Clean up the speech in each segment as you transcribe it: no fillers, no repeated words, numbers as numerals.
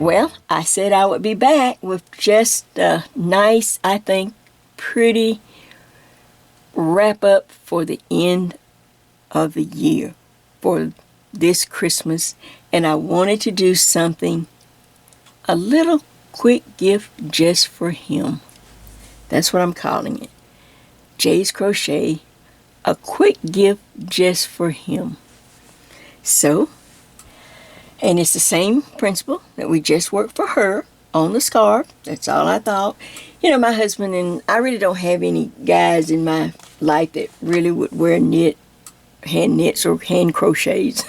Well, I said I would be back with just a nice, I think, pretty wrap up for the end of the year for this Christmas. And I wanted to do something, a little quick gift just for him. That's what I'm calling it. Jay's Crochet, a quick gift just for him. So, and it's the same principle that we just worked for her on the scarf. That's all I thought. You know, my husband and I really don't have any guys in my life that really would wear hand knits or hand crochets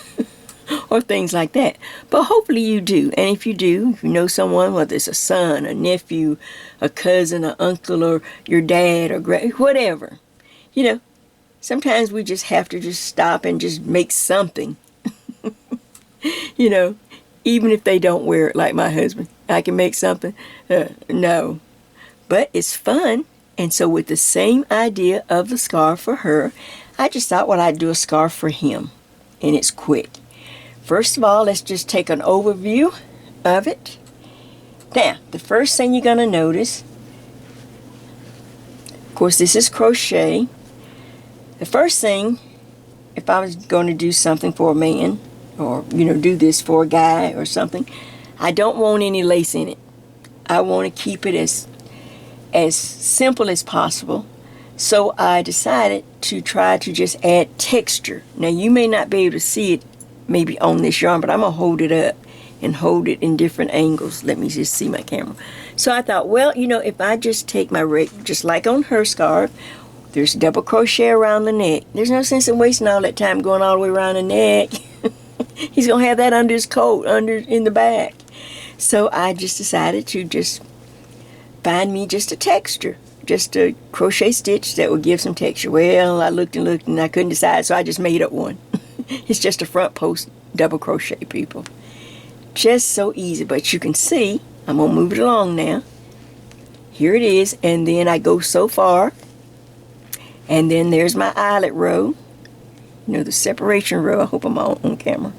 or things like that. But hopefully you do. And if you do, if you know someone, whether it's a son, a nephew, a cousin, an uncle, or your dad, or whatever, you know, sometimes we just have to just stop and just make something. You know, even if they don't wear it like my husband. I can make something. No. But it's fun. And so with the same idea of the scarf for her, I just thought, well, I'd do a scarf for him. And it's quick. First of all, let's just take an overview of it. Now, the first thing you're going to notice, of course, this is crochet. The first thing, if I was going to do something for a man, or, you know, do this for a guy or something, I don't want any lace in it. I want to keep it as simple as possible. So I decided to try to just add texture. Now, you may not be able to see it maybe on this yarn, but I'm going to hold it up and hold it in different angles. Let me just see my camera. So I thought, well, you know, if I just take my just like on her scarf, there's double crochet around the neck. There's no sense in wasting all that time going all the way around the neck. He's going to have that under his coat, in the back. So I just decided to just find me just a texture, just a crochet stitch that would give some texture. Well, I looked and I couldn't decide, so I just made up one. It's just a front post double crochet, people. Just so easy, but you can see, I'm going to move it along now. Here it is, and then I go so far, and then there's my eyelet row. You know, the separation row. I hope I'm on camera.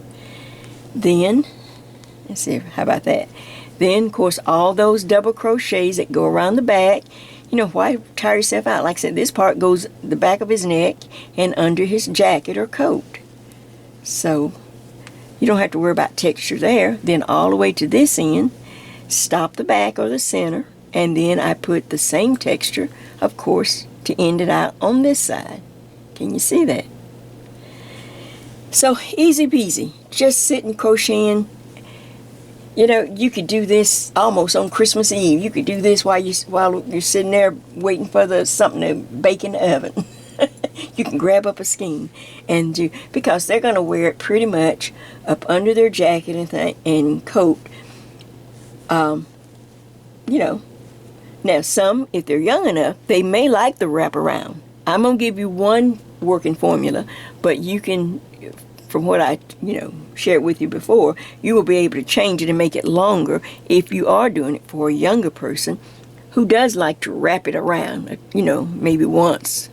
Then, let's see, how about that? Then, of course, all those double crochets that go around the back. You know, why tire yourself out? Like I said, this part goes the back of his neck and under his jacket or coat. So, you don't have to worry about texture there. Then all the way to this end, stop the back or the center, and then I put the same texture, of course, to end it out on this side. Can you see that? So, easy peasy. Just sitting crocheting. You know, you could do this almost on Christmas Eve. You could do this while you're sitting there waiting for something to bake in the oven. You can grab up a skein and do, because they're going to wear it pretty much up under their jacket and coat. You know, now some, if they're young enough, they may like the wraparound. I'm going to give you one working formula, but you can, from what I, shared with you before, you will be able to change it and make it longer if you are doing it for a younger person who does like to wrap it around, maybe once.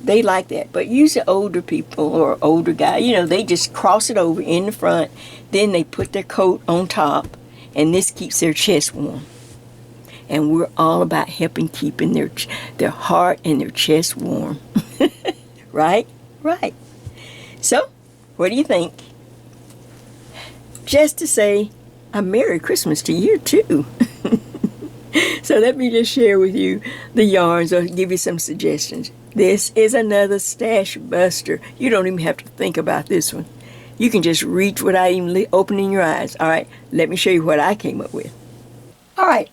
They like that. But usually older people or older guy, they just cross it over in the front, then they put their coat on top, and this keeps their chest warm. And we're all about helping keeping their heart and their chest warm. Right? Right. So, what do you think? Just to say a Merry Christmas to you too. So let me just share with you the yarns or give you some suggestions. This is another stash buster. You don't even have to think about this one. You can just reach without even opening your eyes. All right, let me show you what I came up with. All right,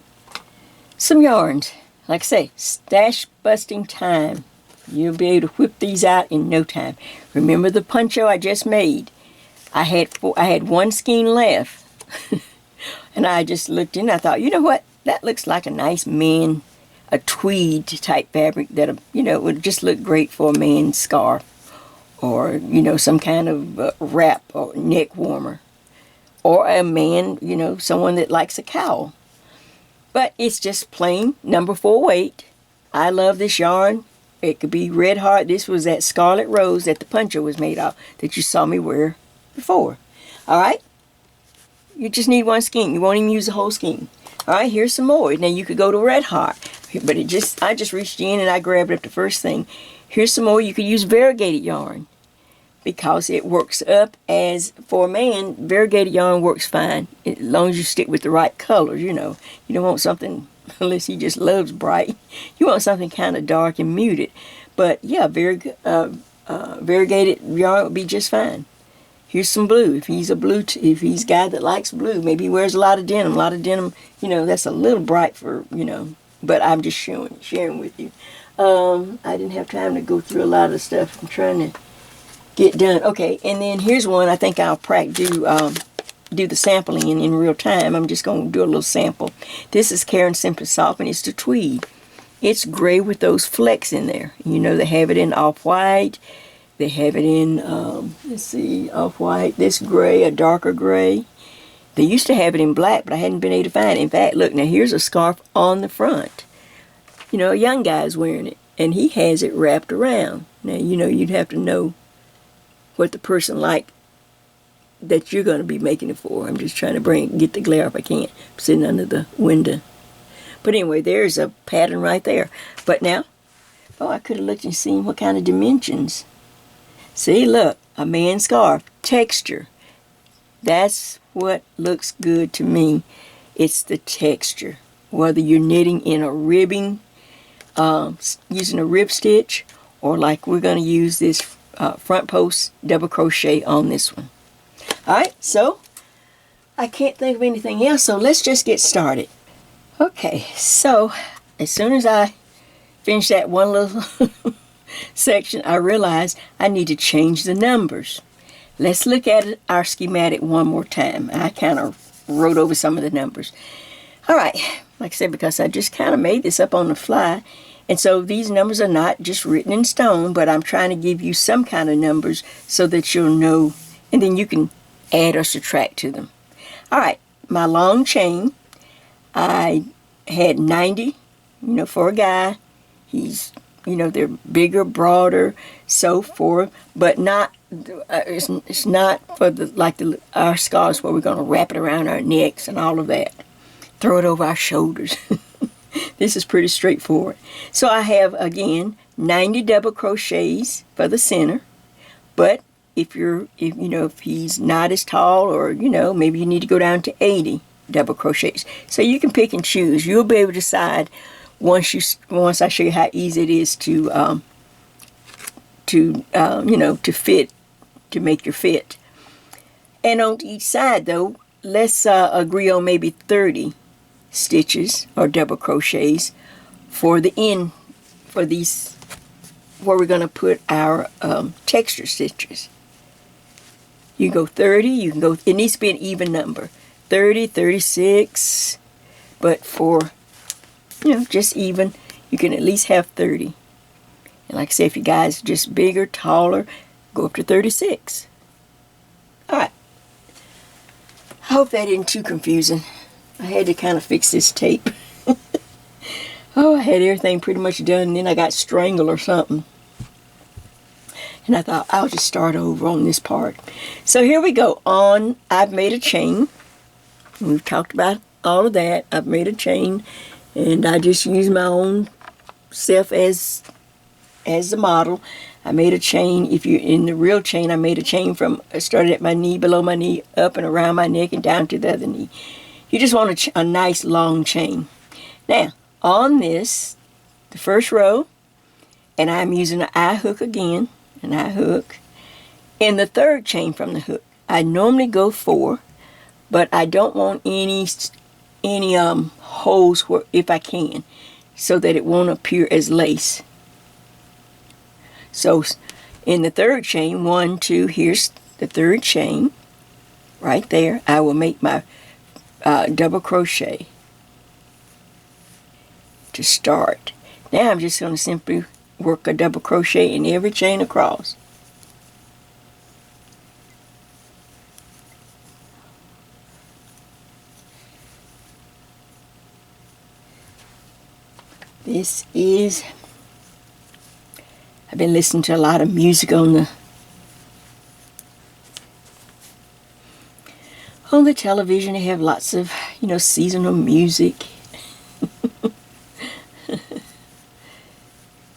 some yarns. Like I say, stash busting time. You'll be able to whip these out in no time. Remember the poncho I just made? I had one skein left. And I just looked in and I thought, you know what? That looks like a nice a tweed type fabric that, would just look great for a man's scarf. Or, some kind of wrap or neck warmer. Or a man, someone that likes a cowl. But it's just plain number 4 weight. I love this yarn. It could be Red Heart. This was that Scarlet Rose that the poncho was made of that you saw me wear before. All right? You just need one skein. You won't even use the whole skein. All right, here's some more. Now you could go to Red Heart. But I just reached in and I grabbed up the first thing. Here's some more. You could use variegated yarn because it works up as, for a man, variegated yarn works fine as long as you stick with the right colors, You don't want something, unless he just loves bright, you want something kind of dark and muted. But yeah, variegated yarn would be just fine. Here's some blue. If he's a guy that likes blue, maybe he wears a lot of denim. That's a little bright for, but I'm just sharing with you. I didn't have time to go through a lot of stuff I'm trying to get done. Okay, and then here's one I think I'll do the sampling in real time. I'm just going to do a little sample. This is Karen Simply Soft, and it's the tweed. It's gray with those flecks in there. They have it in off-white. They have it in, off-white, this gray, a darker gray. They used to have it in black, but I hadn't been able to find it. In fact, look, now here's a scarf on the front. A young guy's wearing it, and he has it wrapped around. Now, you'd have to know what the person like that you're going to be making it for. I'm just trying to get the glare if I can. I'm sitting under the window. But anyway, there's a pattern right there. But now, I could have looked and seen what kind of dimensions. See, look, a man's scarf, texture. That's what looks good to me. It's the texture. Whether you're knitting in a ribbing, using a rib stitch, or like we're going to use this front post double crochet on this one. Alright, so I can't think of anything else, so let's just get started. Okay, so as soon as I finish that one little section, I realized I need to change the numbers. Let's look at our schematic one more time. I kind of wrote over some of the numbers. Alright, like I said, because I just kind of made this up on the fly. And so these numbers are not just written in stone, but I'm trying to give you some kind of numbers so that you'll know, and then you can add or subtract to them. All right, my long chain, I had 90, for a guy. He's, they're bigger, broader, so forth, but not, it's not for our scarves where we're going to wrap it around our necks and all of that. Throw it over our shoulders. This is pretty straightforward. So I have, again, 90 double crochets for the center. But if he's not as tall, or, maybe you need to go down to 80 double crochets. So you can pick and choose. You'll be able to decide once I show you how easy it is to fit, to make your fit. And on each side, though, let's agree on maybe 30 stitches or double crochets for the end, for these where we're going to put our texture stitches. You go 30, you can go, it needs to be an even number, 30, 36, but for, just even, you can at least have 30. And like I say, if you guys are just bigger, taller, go up to 36. Alright. I hope that isn't too confusing. I had to kind of fix this tape. I had everything pretty much done, and then I got strangled or something. And I thought, I'll just start over on this part. So here we go. I've made a chain. We've talked about all of that. I've made a chain, and I just use my own self as the model. I made a chain. If you're in the real chain, I made a chain I started at my knee, below my knee, up and around my neck, and down to the other knee. You just want a nice long chain. Now, on this, the first row, and I'm using an eye hook again, an eye hook, in the third chain from the hook. I normally go 4, but I don't want any holes where, if I can, so that it won't appear as lace. So in the 3rd chain, 1, 2, here's the 3rd chain right there. I will make my double crochet to start. Now I'm just going to simply work a double crochet in every chain across. I've been listening to a lot of music on the television. They have lots of, seasonal music.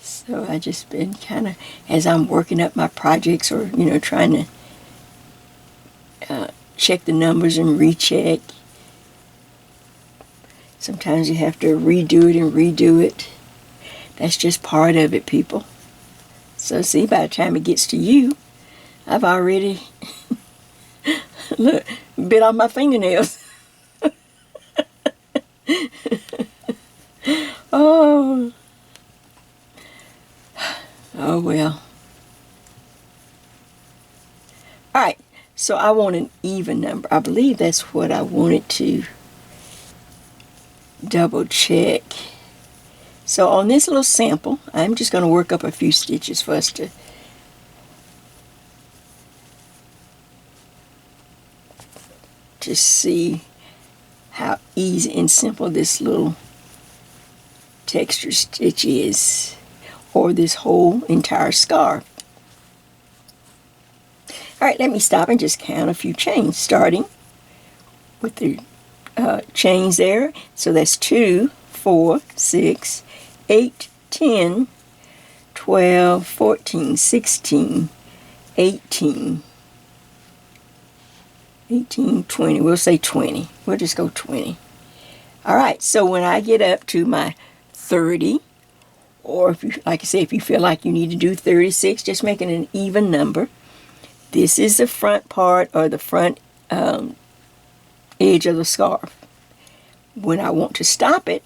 So I just been kind of, as I'm working up my projects or, trying to check the numbers and recheck. Sometimes you have to redo it and redo it. That's just part of it, people. So see, by the time it gets to you, I've already, look, bit off my fingernails. Oh well. Alright, so I want an even number. I believe that's what I wanted to double check. So on this little sample, I'm just going to work up a few stitches for us to see how easy and simple this little texture stitch is, or this whole entire scarf. Alright, let me stop and just count a few chains, starting with the chains there. So that's 2, 4, 6, 8, 10, 12, 14, 16, 18, 20. We'll say 20. We'll just go 20. Alright, so when I get up to my 30, or if you, like I say, if you feel like you need to do 36, just making an even number. This is the front part, or the front edge of the scarf. When I want to stop it,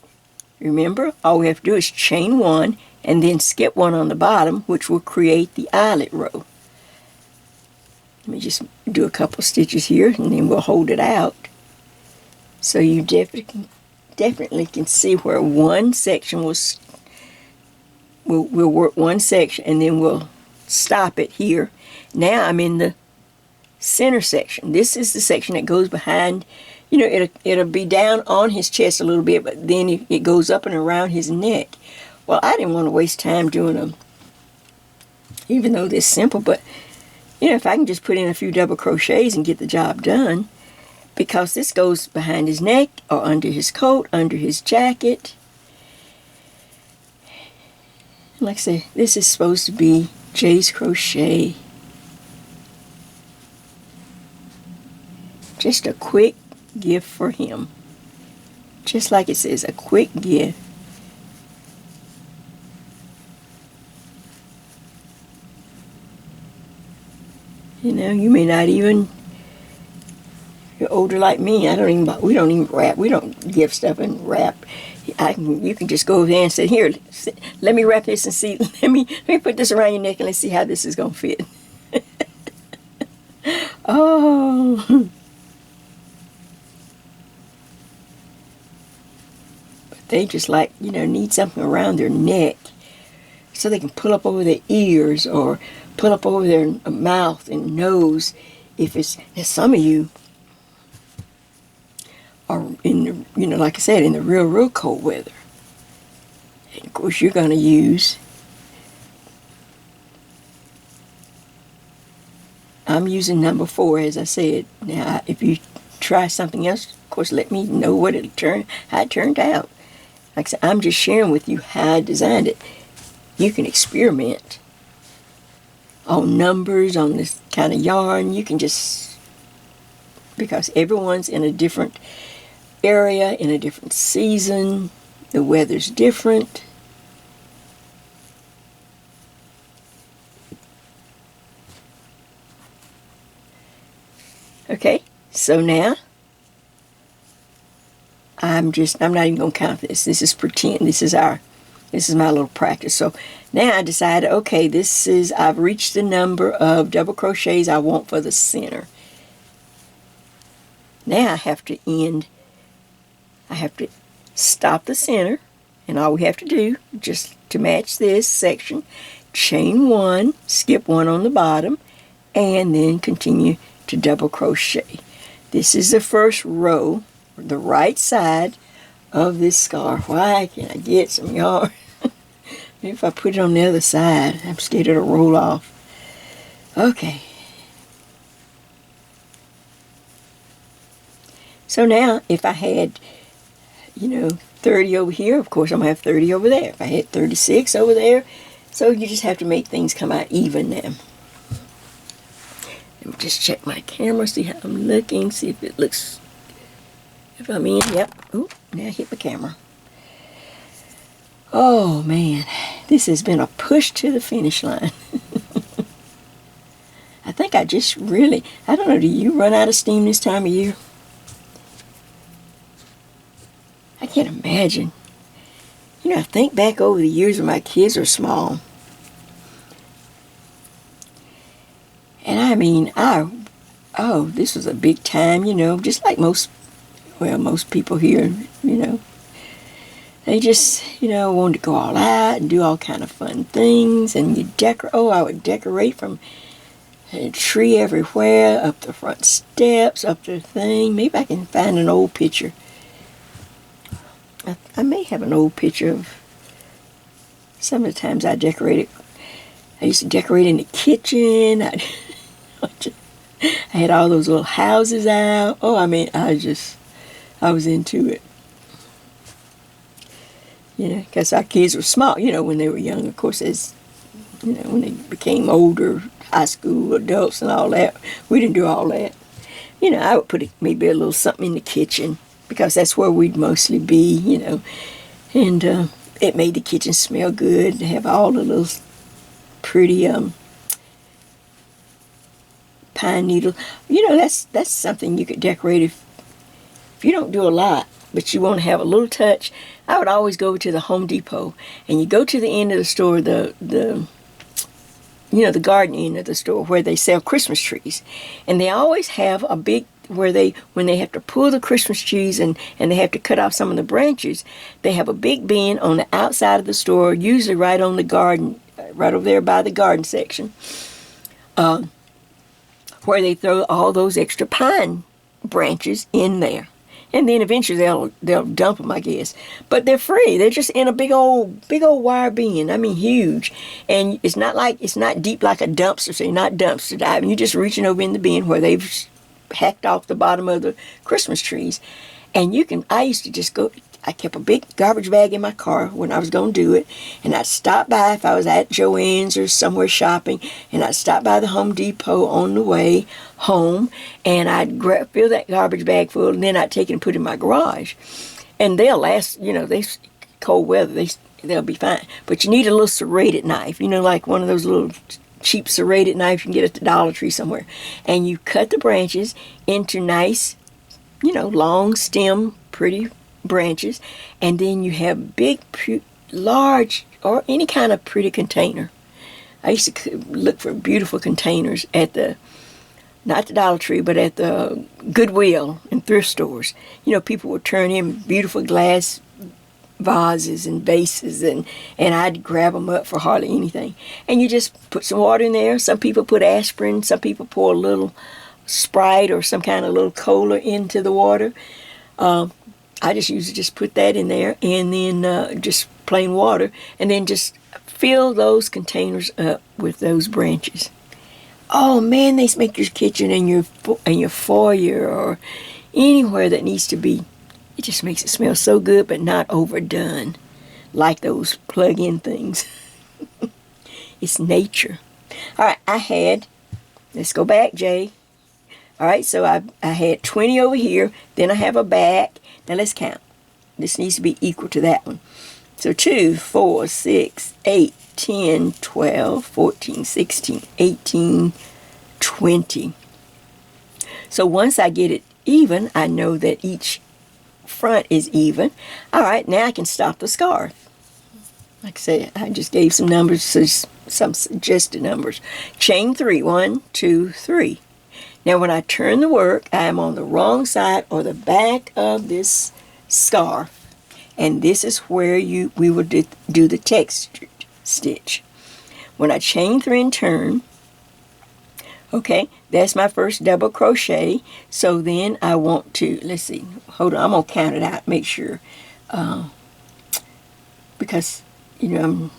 remember, all we have to do is chain 1 and then skip 1 on the bottom, which will create the eyelet row. Let me just do a couple stitches here, and then we'll hold it out. So you definitely can see where one section we'll work one section, and then we'll stop it here. Now I'm in the center section. This is the section that goes behind, it'll be down on his chest a little bit, but then it goes up and around his neck. Well, I didn't want to waste time doing them, even though this is simple, but if I can just put in a few double crochets and get the job done, because this goes behind his neck or under his coat, under his jacket. Like I say, this is supposed to be Jay's Crochet. Just a quick gift for him. Just like it says, a quick gift. You may not even, you're older like me, we don't even wrap. We don't give stuff and wrap. You can just go over there and say, here, let me wrap this and see, let me put this around your neck and let's see how this is going to fit. Oh. But they just need something around their neck so they can pull up over their ears or pull up over their mouth and nose. Now some of you are in the, like I said, in the real cold weather. And of course you're going to use, I'm using number 4 as I said. Now if you try something else, of course let me know how it turned out. Like I said, I'm just sharing with you how I designed it. You can experiment on numbers, on this kind of yarn. You can just, because everyone's in a different area, in a different season, the weather's different. So now, I'm not even going to count this. This is pretend. This is my little practice. So now I decided, okay, I've reached the number of double crochets I want for the center. Now I have to stop the center, and all we have to do, just to match this section, chain 1, skip 1 on the bottom, and then continue to double crochet. This is the first row, the right side of this scarf. Why can't I get some yarn? Maybe if I put it on the other side, I'm scared it'll roll off. Okay. So now, if I had, 30 over here, of course I'm going to have 30 over there. If I had 36 over there, so you just have to make things come out even now. Let me just check my camera, see how I'm looking, see if it looks, if I'm in. Yep. Oh, now I hit my camera. Oh man, this has been a push to the finish line. I think I just really, I don't know, do you run out of steam this time of year? I can't imagine. I think back over the years when my kids were small. And I mean, this was a big time, just like most people here, They just, wanted to go all out and do all kind of fun things. And you I would decorate from a tree everywhere, up the front steps, up the thing. Maybe I can find an old picture. I may have an old picture of some of the times I decorated. I used to decorate in the kitchen. I had all those little houses out. Oh, I mean, I was into it. Because our kids were small, when they were young. Of course, when they became older, high school, adults and all that, we didn't do all that. I would put maybe a little something in the kitchen, because that's where we'd mostly be, and it made the kitchen smell good to have all the little pretty pine needles. That's something you could decorate if you don't do a lot, but you want to have a little touch. I would always go to the Home Depot, and you go to the end of the store, the garden end of the store where they sell Christmas trees, and they always have a big, when they have to pull the Christmas trees and they have to cut off some of the branches, they have a big bin on the outside of the store, usually right on the garden, right over there by the garden section, where they throw all those extra pine branches in there. And then eventually they'll dump them, I guess. But they're free. They're just in a big old wire bin. I mean, huge. And it's not deep like a dumpster, so you're not dumpster diving. You're just reaching over in the bin where they've hacked off the bottom of the Christmas trees. And I used to just go, I kept a big garbage bag in my car when I was going to do it. And I'd stop by if I was at Joann's or somewhere shopping. And I'd stop by the Home Depot on the way home. And I'd fill that garbage bag full. And then I'd take it and put it in my garage. And they'll last, they cold weather, they'll be fine. But you need a little serrated knife. Like one of those little cheap serrated knives you can get at the Dollar Tree somewhere. And you cut the branches into nice, long stem, pretty branches, and then you have big, large, or any kind of pretty container. I used to look for beautiful containers at not the Dollar Tree, but at the Goodwill and thrift stores. People would turn in beautiful glass vases and vases, and I'd grab them up for hardly anything. And you just put some water in there. Some people put aspirin, some people pour a little Sprite or some kind of little cola into the water. I just usually just put that in there, and then just plain water, and then just fill those containers up with those branches. Oh man, they make your kitchen and your foyer or anywhere that needs to be. It just makes it smell so good, but not overdone, like those plug-in things. It's nature. All right, let's go back, Jay. All right, so I had 20 over here. Then I have a back. Now let's count. This needs to be equal to that one. So 2, 4, 6, 8, 10, 12, 14, 16, 18, 20. So once I get it even, I know that each front is even. All right, now I can stop the scarf. Like I said, I just gave some numbers, some suggested numbers. Chain 3, 1, 2, 3. Now when I turn the work, I am on the wrong side or the back of this scarf. And this is where we would do the text stitch. When I chain 3 and turn, okay, that's my first double crochet. So then I want to, let's see, hold on, I'm going to count it out, make sure. Because, I'm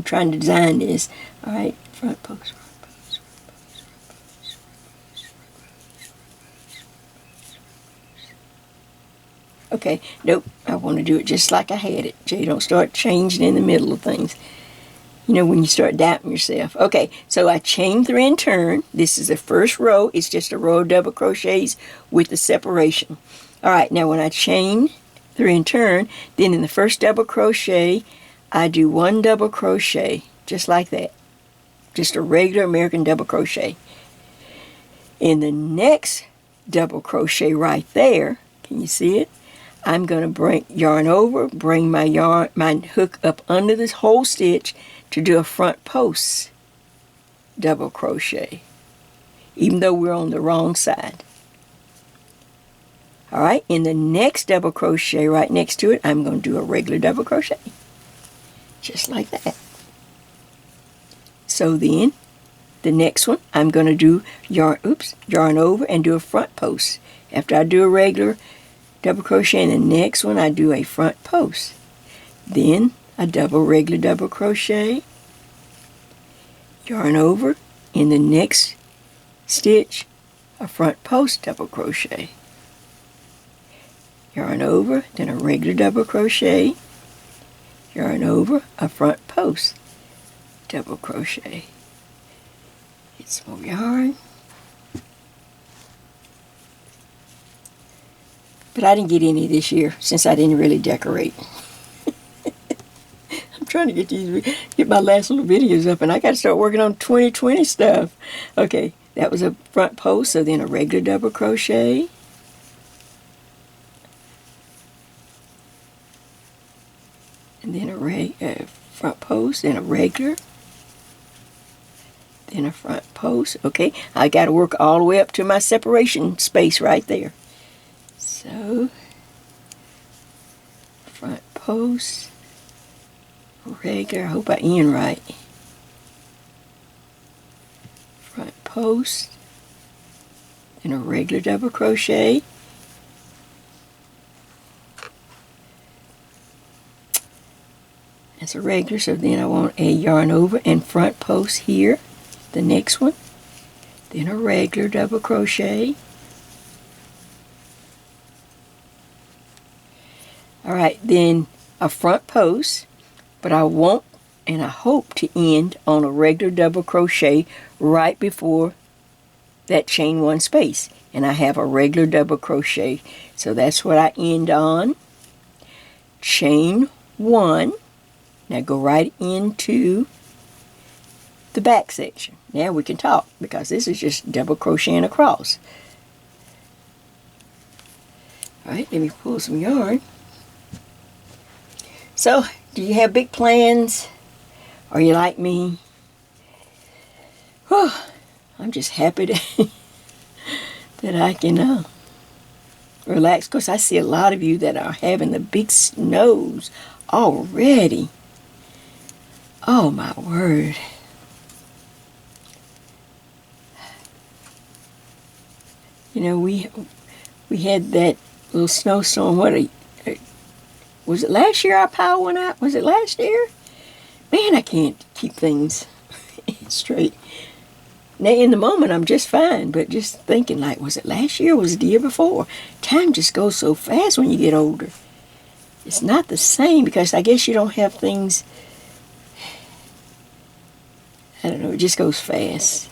trying to design this. All right, front post, front post, front post, front post, okay, nope, I want to do it just like I had it. Jay, don't start changing in the middle of things. When you start doubting yourself. Okay, so I chain 3 and turn. This is the first row. It's just a row of double crochets with the separation. All right, now when I chain 3 and turn, then in the first double crochet, I do 1 double crochet, just like that. Just a regular American double crochet. In the next double crochet right there, can you see it? I'm going to bring yarn over, bring my hook up under this whole stitch to do a front post double crochet, even though we're on the wrong side. All right, in the next double crochet right next to it, I'm going to do a regular double crochet, just like that. So then, the next one, I'm going to do yarn over and do a front post. After I do a regular double crochet in the next one, I do a front post. Then a regular double crochet, yarn over, in the next stitch, a front post double crochet, yarn over, then a regular double crochet, yarn over, a front post double crochet. Get some more yarn. But I didn't get any this year since I didn't really decorate. I'm trying to get my last little videos up, and I got to start working on 2020 stuff. Okay, that was a front post, so then a regular double crochet. And then a front post, then a regular. Then a front post. Okay, I got to work all the way up to my separation space right there. So, front post, regular, I hope I end right. Front post, then a regular double crochet. That's a regular, so then I want a yarn over and front post here, the next one. Then a regular double crochet. All right, then a front post, but I want and I hope to end on a regular double crochet right before that chain 1 space. And I have a regular double crochet. So that's what I end on. Chain 1. Now go right into the back section. Now we can talk because this is just double crocheting across. All right, let me pull some yarn. So, do you have big plans? Are you like me? Whew, I'm just happy that I can relax. Of course, I see a lot of you that are having the big snows already. Oh, my word. We had that little snowstorm, was it last year our power went out? Was it last year? Man, I can't keep things straight. Now, in the moment, I'm just fine, but just thinking, like, was it last year or was it the year before? Time just goes so fast when you get older. It's not the same because I guess you don't have things, I don't know, it just goes fast.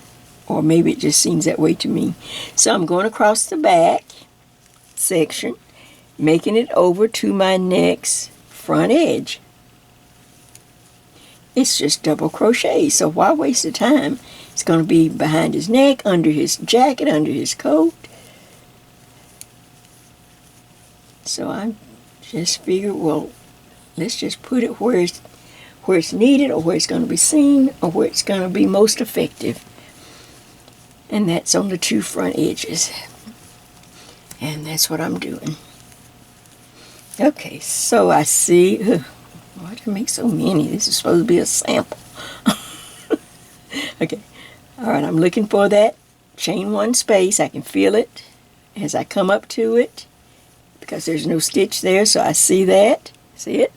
Or maybe it just seems that way to me. So I'm going across the back section, making it over to my next front edge. It's just double crochet, so why waste the time? It's going to be behind his neck, under his jacket, under his coat. So I just figured, well, let's just put it where it's needed, or where it's going to be seen, or where it's going to be most effective. And that's on the 2 front edges. And that's what I'm doing. Okay, so I see, why did I make so many? This is supposed to be a sample. Okay, all right, I'm looking for that chain 1 space. I can feel it as I come up to it because there's no stitch there, so I see that. See it?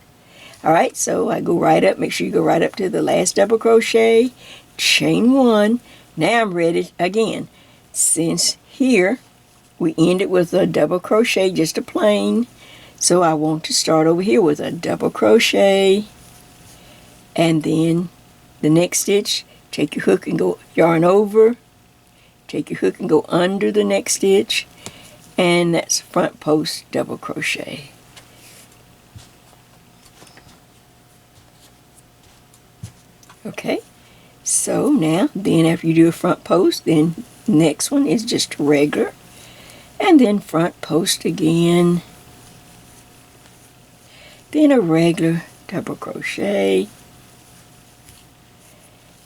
All right, so I go right up. Make sure you go right up to the last double crochet, chain 1. Now I'm ready again. Since here we ended with a double crochet, just a plain, so I want to start over here with a double crochet, and then the next stitch, take your hook and go yarn over, take your hook and go under the next stitch, and that's front post double crochet. Okay, so now then after you do a front post, then next one is just regular, and then front post again, then a regular double crochet,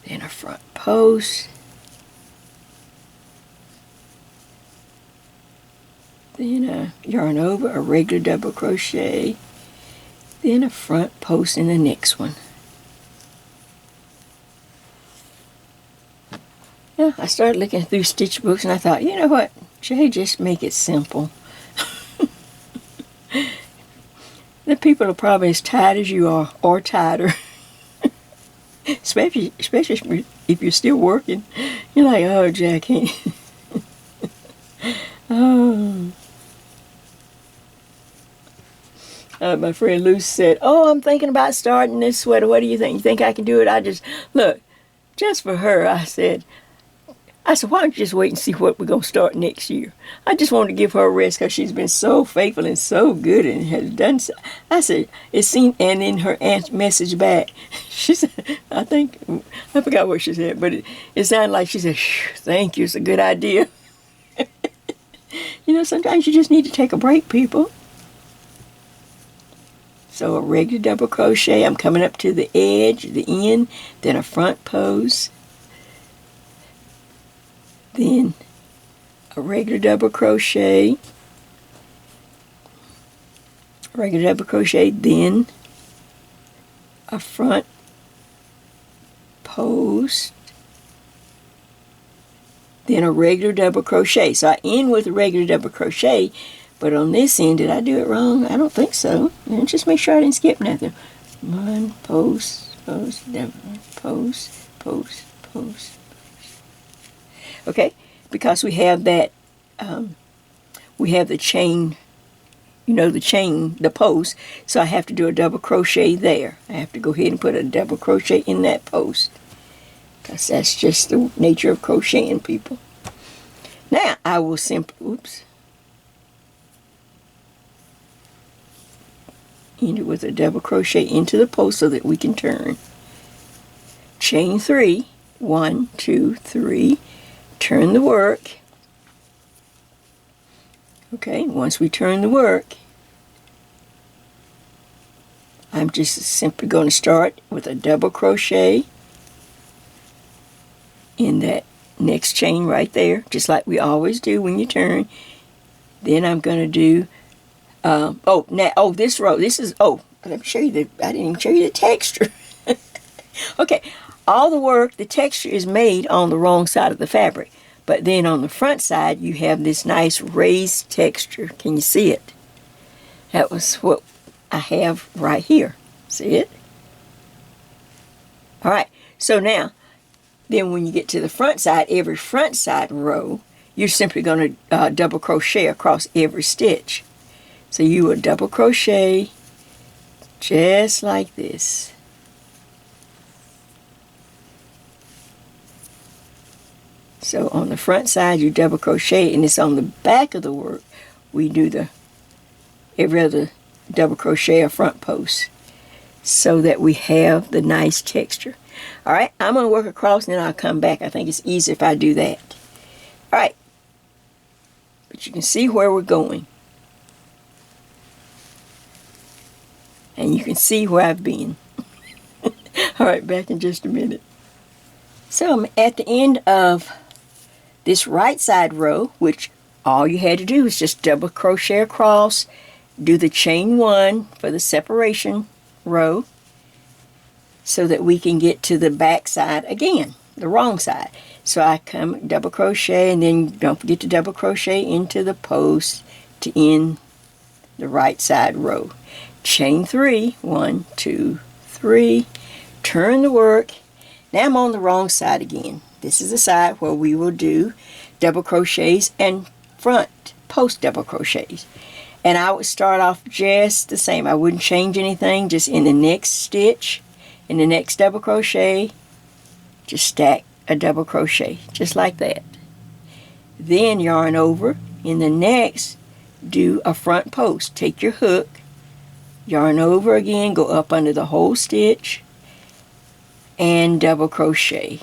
then a front post, then a yarn over, a regular double crochet, then a front post in the next one. Yeah, I started looking through stitch books and I thought, you know what, Jay, just make it simple. The people are probably as tired as you are, or tighter. especially if you're still working. You're like, oh, Jay, I can't. Oh. My friend Luce said, oh, I'm thinking about starting this sweater. What do you think? You think I can do it? Look, just for her, I said, why don't you just wait and see what we're going to start next year? I just wanted to give her a rest because she's been so faithful and so good and has done so. I said, it seemed, and in her message back, she said, I forgot what she said, but it sounded like she said, thank you, it's a good idea. You know, sometimes you just need to take a break, people. So a regular double crochet, I'm coming up to the edge, the end, then a front post, then a regular double crochet, then a front post, then a regular double crochet. So I end with a regular double crochet, but on this end, did I do it wrong? I don't think so. And just make sure I didn't skip nothing. One post, double, post. Okay, because we have that, we have the chain, you know, the post, so I have to do a double crochet there. I have to go ahead and put a double crochet in that post, because that's just the nature of crocheting, people. Now, I will simply, end it with a double crochet into the post so that we can turn. Chain 3, 1, 2, 3, turn the work. Okay, once we turn the work, I'm just simply going to start with a double crochet in that next chain right there, just like we always do when you turn. Then I'm going to do, this row, let me show you I didn't even show you the texture. Okay, all the work, the texture is made on the wrong side of the fabric. But then on the front side, you have this nice raised texture. Can you see it? That was what I have right here. See it? All right, so now, then when you get to the front side, every front side row, you're simply going to double crochet across every stitch. So you will double crochet just like this. So on the front side, you double crochet, and it's on the back of the work, we do every other double crochet or front post so that we have the nice texture. All right, I'm going to work across and then I'll come back. I think it's easier if I do that. All right, but you can see where we're going. And you can see where I've been. All right, back in just a minute. So I'm at the end of this right side row, which all you had to do was just double crochet across, do the chain 1 for the separation row, so that we can get to the back side again, the wrong side. So I come double crochet, and then don't forget to double crochet into the post to end the right side row. Chain 3, 1, 2, 3, turn the work. Now I'm on the wrong side again. This is the side where we will do double crochets and front post double crochets. And I would start off just the same. I wouldn't change anything, just in the next stitch, in the next double crochet, just stack a double crochet, just like that. Then yarn over. In the next, do a front post. Take your hook, yarn over again, go up under the whole stitch, and double crochet.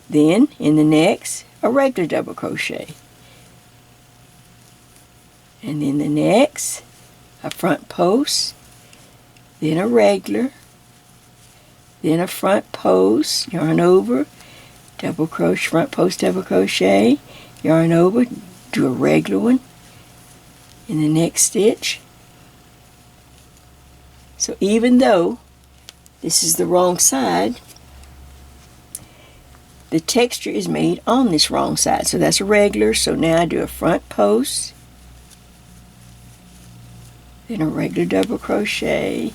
Then, in the next, a regular double crochet. And in the next, a front post, then a regular, then a front post, yarn over, double crochet, front post, double crochet, yarn over, do a regular one in the next stitch. So even though this is the wrong side, the texture is made on this wrong side. So that's a regular. So now I do a front post, then a regular double crochet,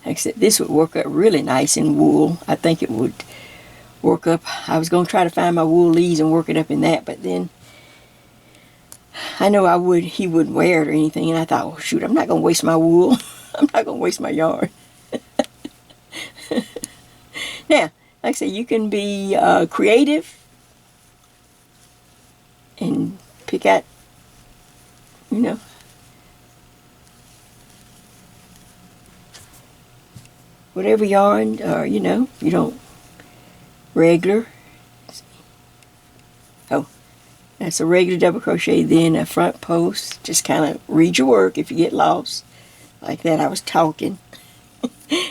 like I said, this would work up really nice in wool. I think it would work up. I was going to try to find my wool leaves and work it up in that, but then I know he wouldn't wear it or anything, and I thought, well, shoot, I'm not going to waste my wool. I'm not going to waste my yarn. Now, like I said, you can be creative and pick out, whatever yarn, or, you don't regular. Oh, that's a regular double crochet, then a front post. Just kind of read your work if you get lost. Like that, I was talking.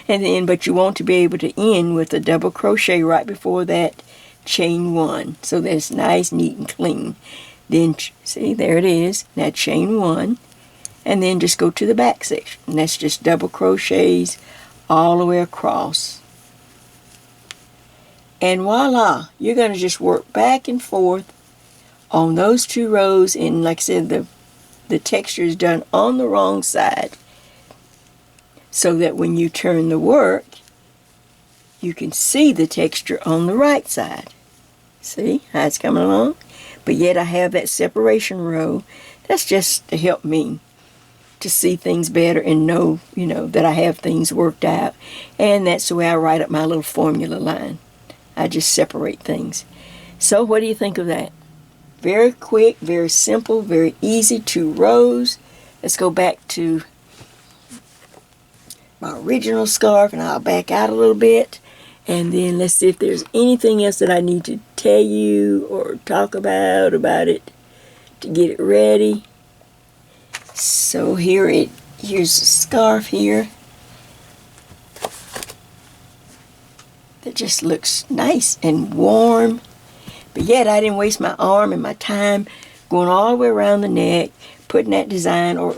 And then, but you want to be able to end with a double crochet right before that chain 1. So that's nice, neat, and clean. Then, see, there it is. Now chain 1. And then just go to the back section. And that's just double crochets all the way across. And voila, you're going to just work back and forth on those 2 rows. And like I said, the texture is done on the wrong side, so that when you turn the work, you can see the texture on the right side. See how it's coming along? But yet I have that separation row. That's just to help me to see things better and know, that I have things worked out. And that's the way I write up my little formula line. I just separate things. So what do you think of that? Very quick, very simple, very easy, 2 rows. Let's go back to my original scarf, and I'll back out a little bit, and then let's see if there's anything else that I need to tell you or talk about it to get it ready. So here's a scarf here that just looks nice and warm, but yet I didn't waste my arm and my time going all the way around the neck, putting that design, or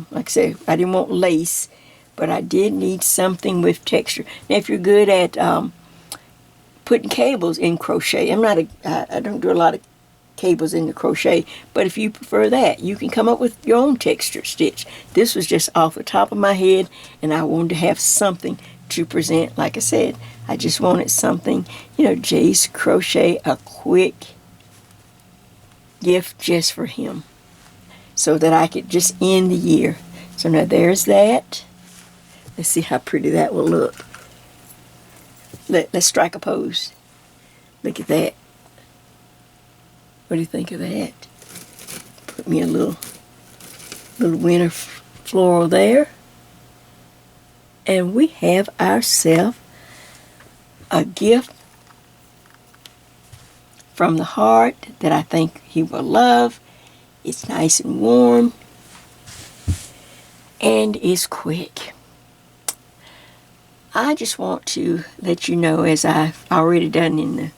like I said, I didn't want lace, but I did need something with texture. Now, if you're good at putting cables in crochet, I don't do a lot of cables in the crochet, but if you prefer that, you can come up with your own texture stitch. This was just off the top of my head, and I wanted to have something to present. Like I said, I just wanted something, Jay's Crochet, a quick gift just for him, so that I could just end the year. So now there's that. Let's see how pretty that will look. Let's strike a pose. Look at that. What do you think of that? Put me a little winter floral there. And we have ourselves a gift from the heart that I think he will love. It's nice and warm, and it's quick. I just want to let you know, as I've already done in the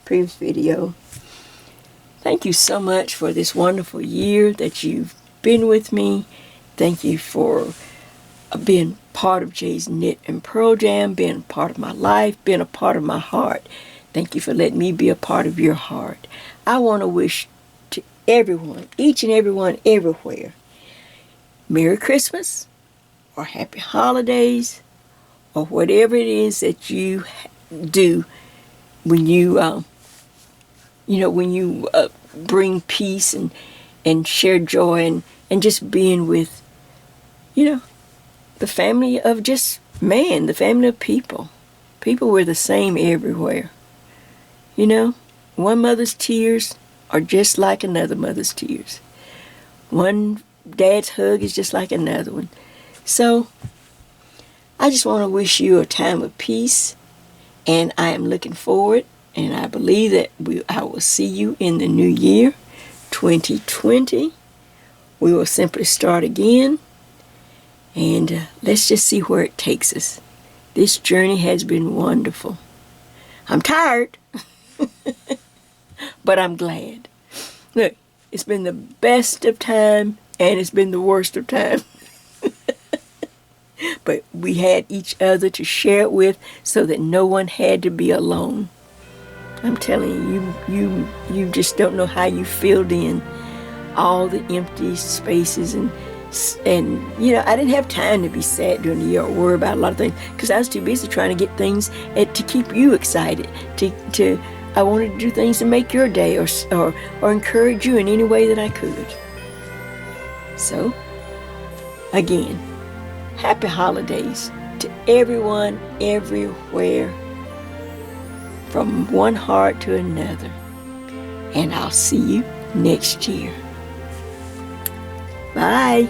previous video, thank you so much for this wonderful year that you've been with me. Thank you for being part of Jay's Knit and Purl Jam, being a part of my life, being a part of my heart. Thank you for letting me be a part of your heart. I want to wish to everyone, each and everyone, everywhere, Merry Christmas, or Happy Holidays, or whatever it is that you do when you, bring peace and share joy and just being with, the family of just man, the family of people. People were the same everywhere. One mother's tears are just like another mother's tears. One dad's hug is just like another one. So, I just want to wish you a time of peace, and I am looking forward, and I believe that I will see you in the new year, 2020. We will simply start again, and let's just see where it takes us. This journey has been wonderful. I'm tired, but I'm glad. Look, it's been the best of time, and it's been the worst of time. But we had each other to share it with so that no one had to be alone. I'm telling you, you just don't know how you filled in all the empty spaces and I didn't have time to be sad during the year or worry about a lot of things because I was too busy trying to get things to keep you excited. I wanted to do things to make your day or encourage you in any way that I could. So, again, happy holidays to everyone, everywhere, from one heart to another. And I'll see you next year. Bye.